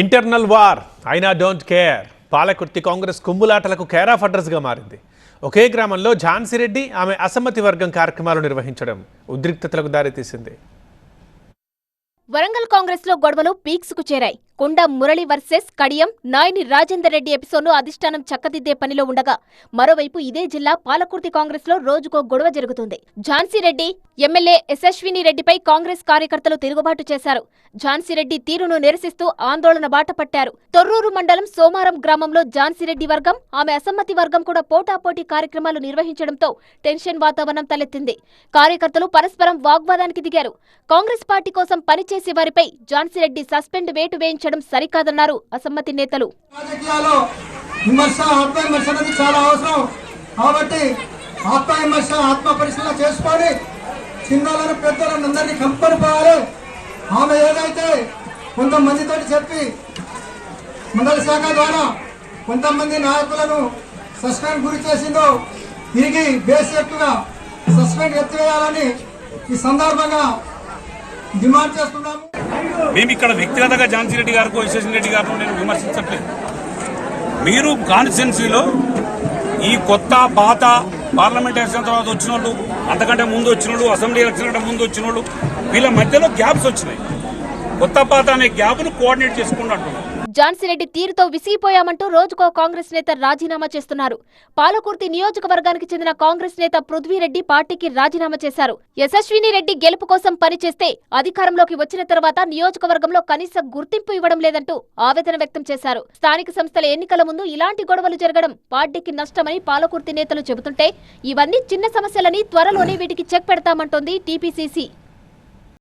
Internal war అయినా don't care. Palakurthi Congress కుమ్ములాటలకు care of అడ్రస్గా మారింది. ఒకే గ్రామంలో ఝాన్సీ రెడ్డి ఆమె అసమ్మతి వర్గం కార్యక్రమాలు నిర్వహించడం ఉద్రిక్తతలకు దారితీసింది. వరంగల్ కాంగ్రెస్ లో గొడవలు పీక్స్ కు చేరాయి. కొండ మురళి వర్సెస్ కడియం నాయని రాజేందర్ రెడ్డి ఎపిసోడ్ను అధిష్టానం చక్కదిద్దే పనిలో ఉండగా, మరోవైపు ఇదే జిల్లా పాలకుర్తి కాంగ్రెస్ లో రోజుకో గొడవ జరుగుతుంది. ఝాన్సీ రెడ్డి ఎమ్మెల్యే యశస్విని రెడ్డిపై కాంగ్రెస్ కార్యకర్తలు తిరుగుబాటు చేశారు. ఝాన్సీ రెడ్డి తీరును నిరసిస్తూ ఆందోళన బాట పట్టారు. తొర్రూరు మండలం సోమారం గ్రామంలో ఝాన్సీ రెడ్డి వర్గం, ఆమె అసమ్మతి వర్గం కూడా పోటాపోటీ కార్యక్రమాలు నిర్వహించడంతో టెన్షన్ వాతావరణం తలెత్తింది. కార్యకర్తలు పరస్పరం వాగ్వాదానికి దిగారు. కాంగ్రెస్ పార్టీ కోసం పనిచేసే వారిపై ఝాన్సీ రెడ్డి సస్పెండ్ వేటు వేయించడం సరికాదన్నారు అసమ్మతి నేతలు. చిన్నలను పెద్దలను అందరినీ కంపనిపోవాలి. ఆమె ఏదైతే కొంతమందితో చెప్పి మండల శాఖ ద్వారా కొంతమంది నాయకులను సస్పెండ్ గురి చేసిందో తిరిగి బేసిక్గా సస్పెండ్ ఎత్తివేయాలని ఈ సందర్భంగా డిమాండ్ చేస్తున్నాము. మేము ఇక్కడ వ్యక్తిగతంగా ఝాన్సీ రెడ్డి గారికో యశస్విని రెడ్డి గారిని నేను విమర్శించట్లేదు. మీరు కాన్స్టిట్యున్సీలో ఈ కొత్త పాత పార్లమెంట్ ఎలక్షన్ తర్వాత వచ్చిన వాళ్ళు, అంతకంటే ముందు వచ్చిన వాళ్ళు, అసెంబ్లీ ఎలక్షన్ కంటే ముందు వచ్చిన వాళ్ళు, వీళ్ళ మధ్యలో గ్యాప్స్ వచ్చినాయి. కొత్త పాత అనే గ్యాప్ను కోఆర్డినేట్ చేసుకున్నట్టు ఝాన్సీ రెడ్డి తీరుతో విసిగిపోయామంటూ రోజుకో కాంగ్రెస్ నేత రాజీనామా చేస్తున్నారు. పాలకుర్తి నియోజకవర్గానికి చెందిన కాంగ్రెస్ నేత పృథ్వీరెడ్డి పార్టీకి రాజీనామా చేశారు. యశస్విని రెడ్డి గెలుపు కోసం పనిచేస్తే అధికారంలోకి వచ్చిన తర్వాత నియోజకవర్గంలో కనీస గుర్తింపు ఇవ్వడం లేదంటూ ఆవేదన వ్యక్తం చేశారు. స్థానిక సంస్థల ఎన్నికల ముందు ఇలాంటి గొడవలు జరగడం పార్టీకి నష్టమని పాలకుర్తి నేతలు చెబుతుంటే, ఇవన్నీ చిన్న సమస్యలని త్వరలోనే వీటికి చెక్ పెడతామంటోంది టీపీసీసీ.